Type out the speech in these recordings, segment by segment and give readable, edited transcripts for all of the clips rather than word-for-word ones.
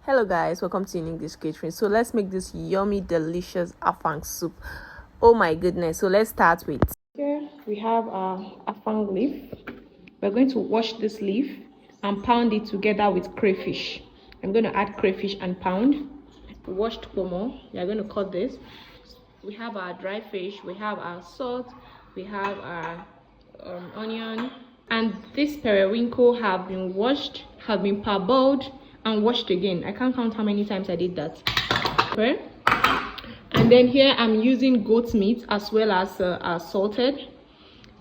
Hello guys, welcome to English Catering. So let's make this yummy delicious afang soup. Oh my goodness. So let's start with, here we have our afang leaf. We're going to wash this leaf and pound it together with crayfish. I'm going to add crayfish and pound washed pomo. We are going to cut this. We have our dry fish, we have our salt, we have our onion, and this periwinkle have been washed, have been parboiled and washed again. I can't count how many times I did that. Okay, and then here I'm using goat meat as well as assorted.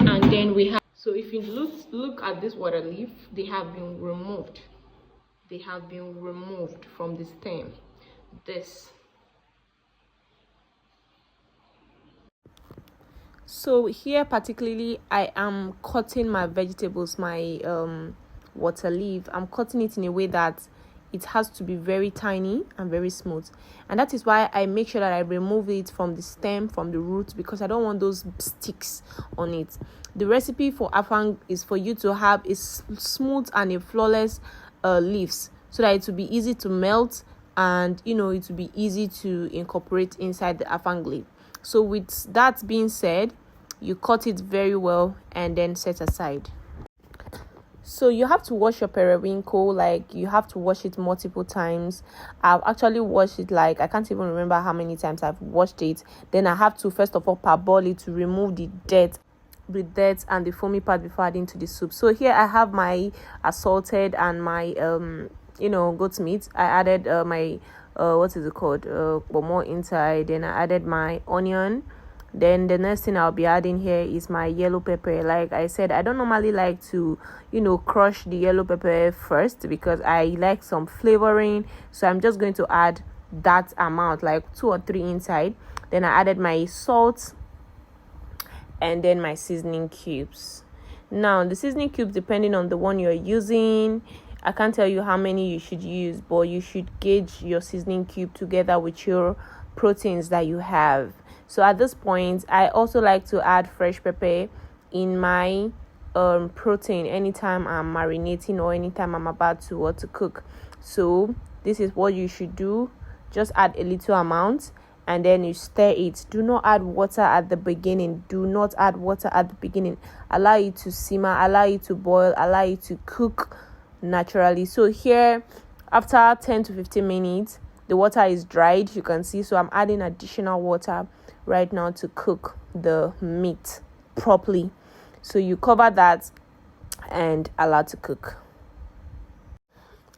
And then we have, so if you look at this water leaf, they have been removed from the stem. So here particularly I am cutting my vegetables, my water leaf. I'm cutting it in a way that it has to be very tiny and very smooth, and that is why I make sure that I remove it from the stem, from the root, because I don't want those sticks on it. The recipe for afang is for you to have a smooth and a flawless leaves, so that it will be easy to melt and it will be easy to incorporate inside the afang leaf. So with that being said, you cut it very well and then set aside. So you have to wash your periwinkle, like you have to wash it multiple times. I've actually washed it, like I can't even remember how many times I've washed it. Then I have to first of all parboil it to remove the dirt and the foamy part before adding to the soup. So here I have my assorted and my goat meat. I added my what is it called, more inside. Then I added my onion. Then the next thing I'll be adding here is my yellow pepper. Like I said, I don't normally like to crush the yellow pepper first because I like some flavoring. So I'm just going to add that amount, like 2 or 3 inside. Then I added my salt and then my seasoning cubes. Now the seasoning cubes, depending on the one you're using, I can't tell you how many you should use, but you should gauge your seasoning cube together with your proteins that you have. So at this point, I also like to add fresh pepper in my protein anytime I'm marinating or anytime I'm about to cook. So this is what you should do. Just add a little amount and then you stir it. Do not add water at the beginning. Allow it to simmer, allow it to boil, allow it to cook naturally. So here, after 10 to 15 minutes, the water is dried, you can see. So I'm adding additional water right now to cook the meat properly. So you cover that and allow to cook.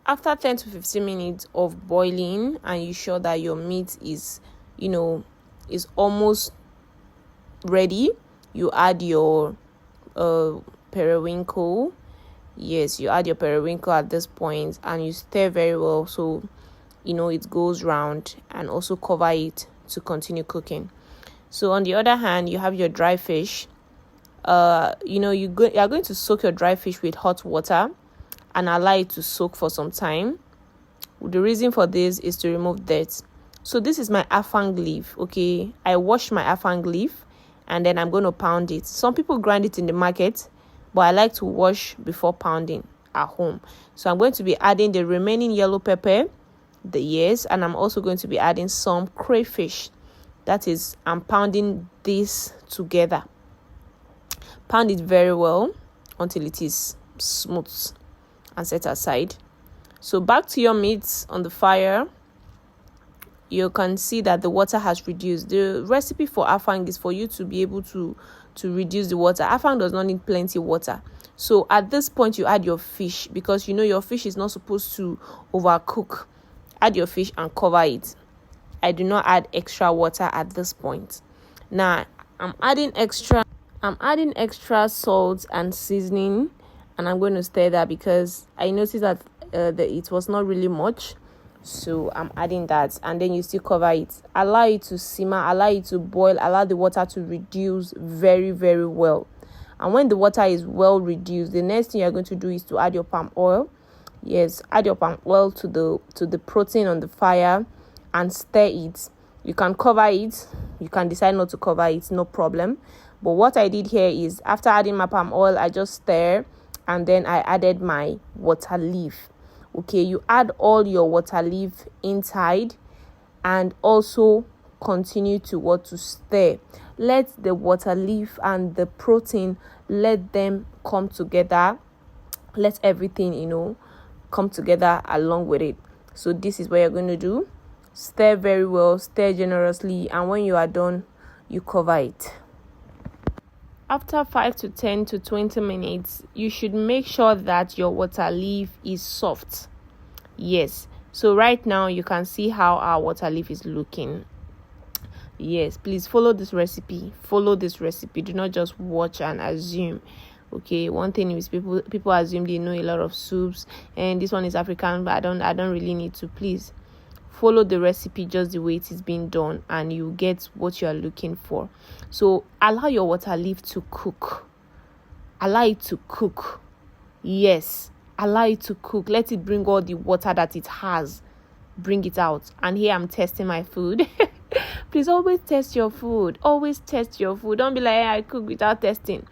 After 10 to 15 minutes of boiling and you sure that your meat is almost ready, you add your periwinkle. Yes, you add your periwinkle at this point and you stir very well so it goes round, and also cover it to continue cooking. So on the other hand, you have your dry fish. You are going to soak your dry fish with hot water and allow it to soak for some time. The reason for this is to remove dirt. So this is my afang leaf. Okay, I wash my afang leaf and then I'm going to pound it. Some people grind it in the market, but I like to wash before pounding at home. So I'm going to be adding the remaining yellow pepper, and I'm also going to be adding some crayfish. That is, I'm pounding this together. Pound it very well until it is smooth and set aside. So back to your meat on the fire. You can see that the water has reduced. The recipe for afang is for you to be able to reduce the water. Afang does not need plenty water. So at this point, you add your fish, because your fish is not supposed to overcook. Add your fish and cover it. I do not add extra water at this point. Now I'm adding extra salt and seasoning, and I'm going to stir that because I noticed that it was not really much. So I'm adding that, and then you still cover it. Allow it to simmer, allow it to boil, allow the water to reduce very, very well. And when the water is well reduced, the next thing you're going to do is to add your palm oil. Yes, add your palm oil to the protein on the fire and stir it. You can cover it, you can decide not to cover it, no problem. But what I did here is, after adding my palm oil, I just stir and then I added my water leaf. Okay, you add all your water leaf inside and also continue to stir. Let the water leaf and the protein, let them come together. Let everything come together along with it. So this is what you're going to do. Stir very well, stir generously, and when you are done, you cover it. After 5 to 10 to 20 minutes, you should make sure that your water leaf is soft. Yes, so right now you can see how our water leaf is looking. Yes, please follow this recipe. Do not just watch and assume. Okay, one thing is people assume they know a lot of soups, and this one is African, but I don't really need to. Please follow the recipe just the way it is being done, and you get what you are looking for. So allow your water leaf to cook. Allow it to cook. Yes, allow it to cook. Let it bring all the water that it has. Bring it out. And here I'm testing my food. Please always test your food. Always test your food. Don't be like, hey, I cook without testing.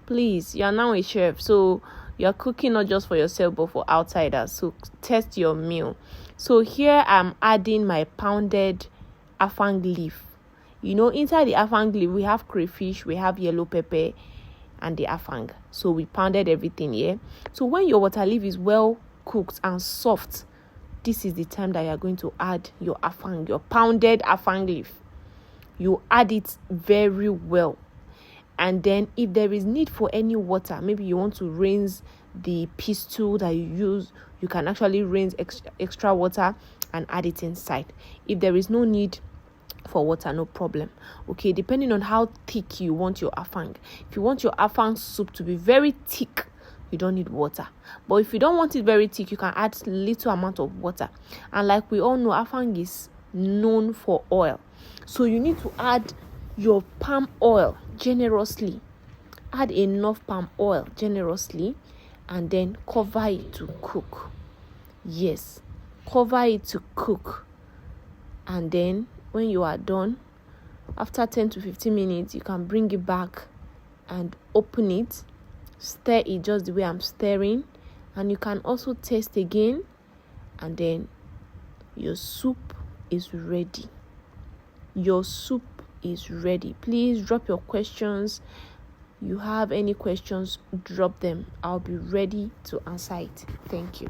Please, you are now a chef, so you're cooking not just for yourself but for outsiders. So test your meal. So here I'm adding my pounded afang leaf. Inside the afang leaf we have crayfish, we have yellow pepper, and the afang. So we pounded everything here. So when your water leaf is well cooked and soft, this is the time that you are going to add your afang, your pounded afang leaf. You add it very well. And then if there is need for any water, maybe you want to rinse the pistol that you use, you can actually rinse extra water and add it inside. If there is no need for water, no problem. Okay, depending on how thick you want your afang. If you want your afang soup to be very thick, you don't need water. But if you don't want it very thick, you can add little amount of water. And like we all know, afang is known for oil. So you need to add your palm oil generously. Add enough palm oil generously and then cover it to cook. Yes, cover it to cook. And then when you are done, after 10 to 15 minutes, you can bring it back and open it. Stir it just the way I'm stirring, and you can also taste again, and then your soup is ready. Your soup is ready. Please drop your questions. You have any questions, drop them. I'll be ready to answer it. Thank you.